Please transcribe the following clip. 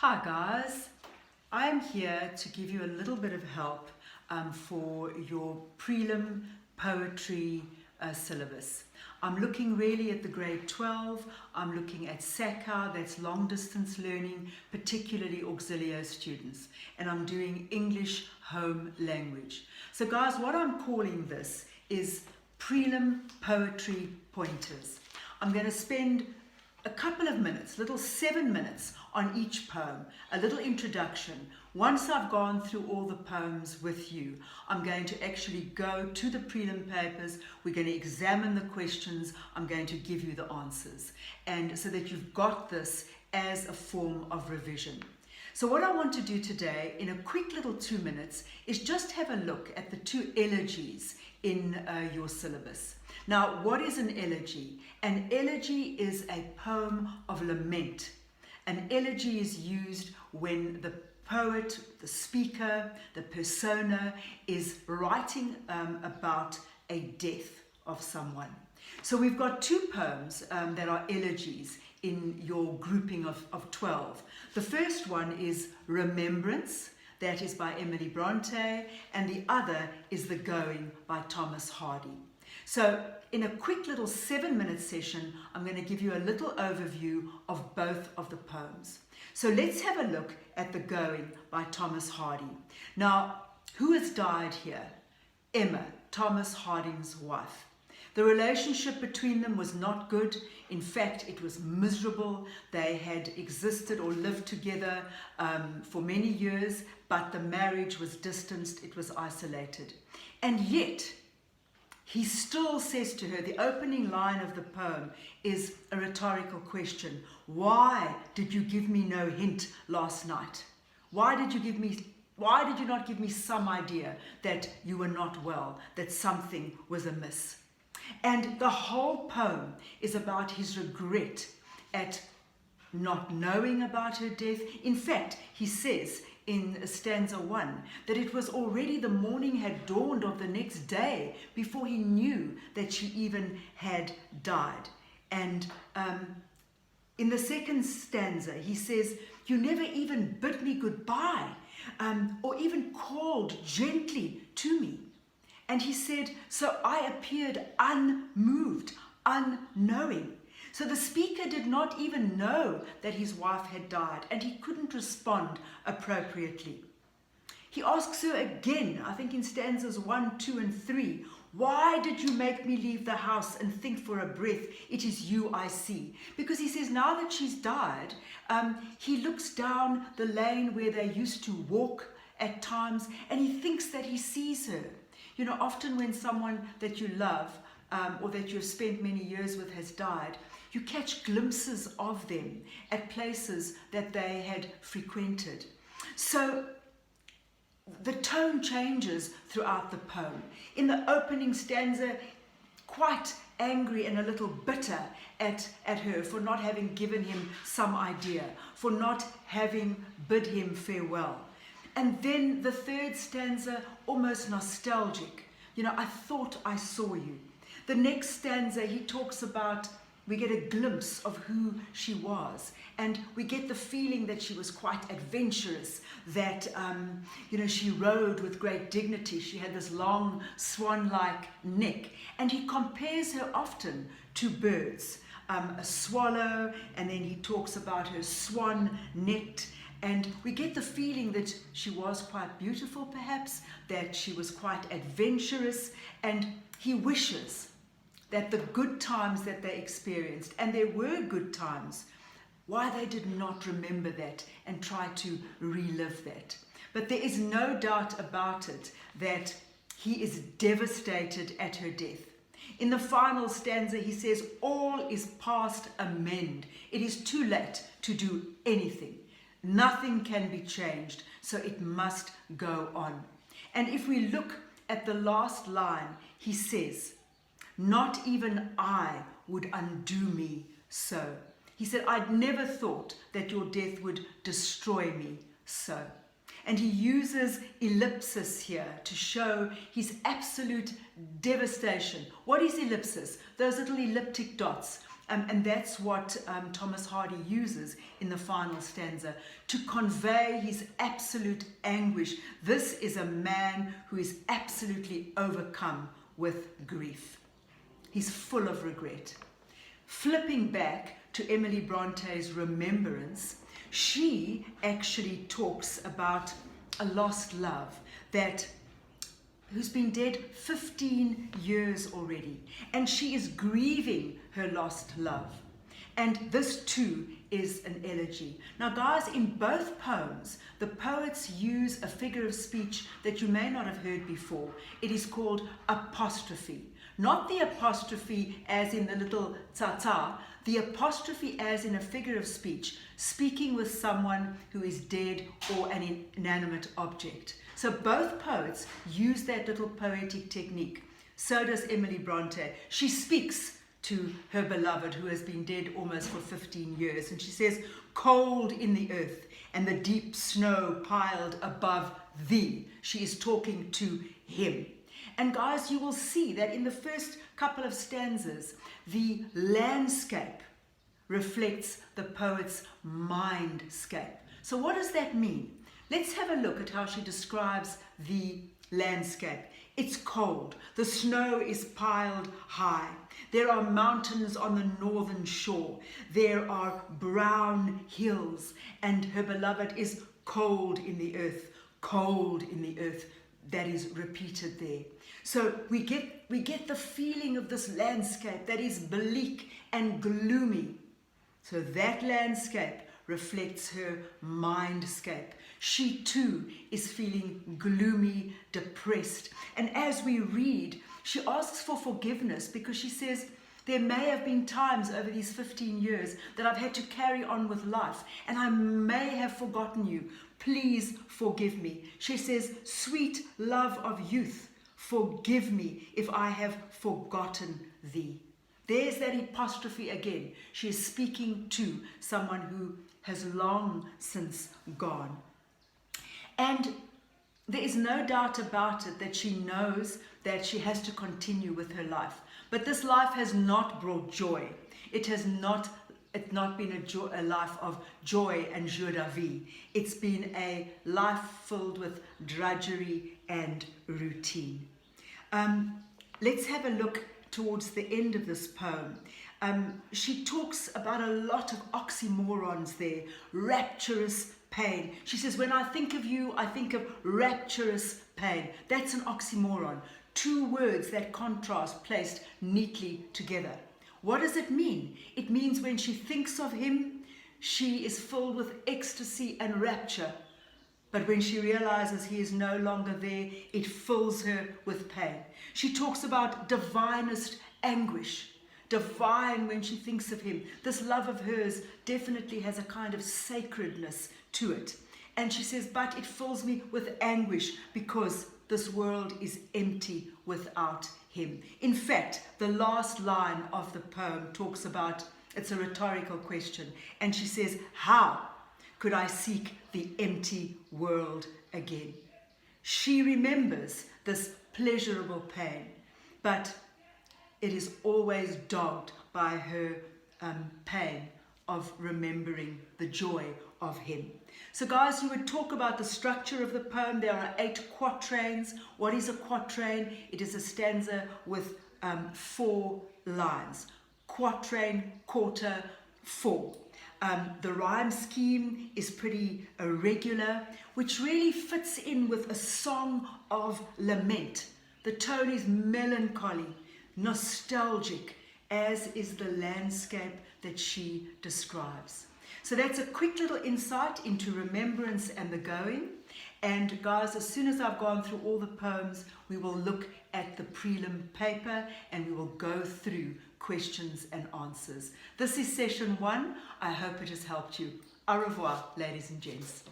Hi guys, I'm here to give you a little bit of help for your prelim poetry syllabus. I'm looking really at the grade 12, I'm looking at SACA, that's long distance learning, particularly auxiliary students, and I'm doing English home language. So guys, what I'm calling this is prelim poetry pointers. I'm going to spend a couple of minutes, little 7 minutes on each poem, a little introduction. Once I've gone through all the poems with you, I'm going to actually go to the prelim papers, we're going to examine the questions, I'm going to give you the answers, and so that you've got this as a form of revision. So what I want to do today, in a quick little 2 minutes, is just have a look at the two elegies in your syllabus. Now, what is an elegy? An elegy is a poem of lament. An elegy is used when the poet, the speaker, the persona is writing about a death of someone. So we've got two poems that are elegies in your grouping of 12. The first one is Remembrance, that is by Emily Bronte, and the other is The Going by Thomas Hardy. So in a quick little 7-minute session, I'm going to give you a little overview of both of the poems. So let's have a look at The Going by Thomas Hardy. Now, who has died here? Emma, Thomas Harding's wife. The relationship between them was not good. In fact, it was miserable. They had existed or lived together for many years, but the marriage was distanced, it was isolated. And yet, he still says to her, the opening line of the poem is a rhetorical question. Why did you give me no hint last night? Why did you not give me some idea that you were not well, that something was amiss? And the whole poem is about his regret at not knowing about her death. In fact, he says in stanza 1 that it was already the morning had dawned of the next day before he knew that she even had died. And in the second stanza, he says, you never even bid me goodbye or even called gently to me. And he said, so I appeared unmoved, unknowing. So the speaker did not even know that his wife had died, and he couldn't respond appropriately. He asks her again, I think in stanzas 1, 2, and 3, why did you make me leave the house and think for a breath, it is you I see? Because he says now that she's died, he looks down the lane where they used to walk at times, and he thinks that he sees her. You know, often when someone that you love or that you've spent many years with has died, you catch glimpses of them at places that they had frequented. So the tone changes throughout the poem. In the opening stanza, quite angry and a little bitter at her for not having given him some idea, for not having bid him farewell. And then the third stanza, almost nostalgic. You know, I thought I saw you. The next stanza, he talks about, we get a glimpse of who she was. And we get the feeling that she was quite adventurous, that, she rode with great dignity. She had this long swan-like neck. And he compares her often to birds, a swallow, and then he talks about her swan-necked. And we get the feeling that she was quite beautiful, perhaps, that she was quite adventurous, and he wishes that the good times that they experienced, and there were good times, why they did not remember that and try to relive that. But there is no doubt about it that he is devastated at her death. In the final stanza, he says, all is past, amend. It is too late to do anything. Nothing can be changed, so it must go on. And if we look at the last line, he says, not even I would undo me so. He said, I'd never thought that your death would destroy me so. And he uses ellipsis here to show his absolute devastation. What is ellipsis? Those little elliptic dots And that's what Thomas Hardy uses in the final stanza to convey his absolute anguish. This is a man who is absolutely overcome with grief. He's full of regret. Flipping back to Emily Bronte's Remembrance, she actually talks about a lost love who's been dead 15 years already, and she is grieving her lost love. And this too is an elegy. Now guys, in both poems, the poets use a figure of speech that you may not have heard before. It is called apostrophe. Not the apostrophe as in the little ta-ta, the apostrophe as in a figure of speech, speaking with someone who is dead or an inanimate object. So both poets use that little poetic technique. So does Emily Bronte. She speaks to her beloved who has been dead almost for 15 years. And she says, cold in the earth and the deep snow piled above thee. She is talking to him. And guys, you will see that in the first couple of stanzas, the landscape reflects the poet's mindscape. So what does that mean? Let's have a look at how she describes the landscape. It's cold. The snow is piled high. There are mountains on the northern shore. There are brown hills. And her beloved is cold in the earth. Cold in the earth. That is repeated there. So we get the feeling of this landscape that is bleak and gloomy. So that landscape reflects her mindscape. She too is feeling gloomy, depressed. And as we read, she asks for forgiveness because she says, there may have been times over these 15 years that I've had to carry on with life and I may have forgotten you. Please forgive me. She says, sweet love of youth, forgive me if I have forgotten thee. There's that apostrophe again. She is speaking to someone who has long since gone. And there is no doubt about it that she knows that she has to continue with her life. But this life has not brought joy. It's not been a life of joy and joie de vivre. It's been a life filled with drudgery and routine. Let's have a look towards the end of this poem. She talks about a lot of oxymorons there. Rapturous pain. She says, when I think of you, I think of rapturous pain. That's an oxymoron. Two words that contrast placed neatly together. What does it mean? It means when she thinks of him, she is filled with ecstasy and rapture. But when she realizes he is no longer there, it fills her with pain. She talks about divinest anguish. Divine when she thinks of him. This love of hers definitely has a kind of sacredness to it. And she says, but it fills me with anguish because this world is empty without him. In fact, the last line of the poem talks about, it's a rhetorical question. And she says, how could I seek the empty world again? She remembers this pleasurable pain, but it is always dogged by her pain of remembering the joy of him. So guys, you would talk about the structure of the poem. There are 8 quatrains. What is a quatrain? It is a stanza with 4 lines. Quatrain, quarter, 4. The rhyme scheme is pretty irregular, which really fits in with a song of lament. The tone is melancholy, nostalgic, as is the landscape that she describes. So that's a quick little insight into remembrance and the going. And guys, as soon as I've gone through all the poems, we will look at the prelim paper and we will go through questions and answers. This is session 1. I hope it has helped you. Au revoir, ladies and gents.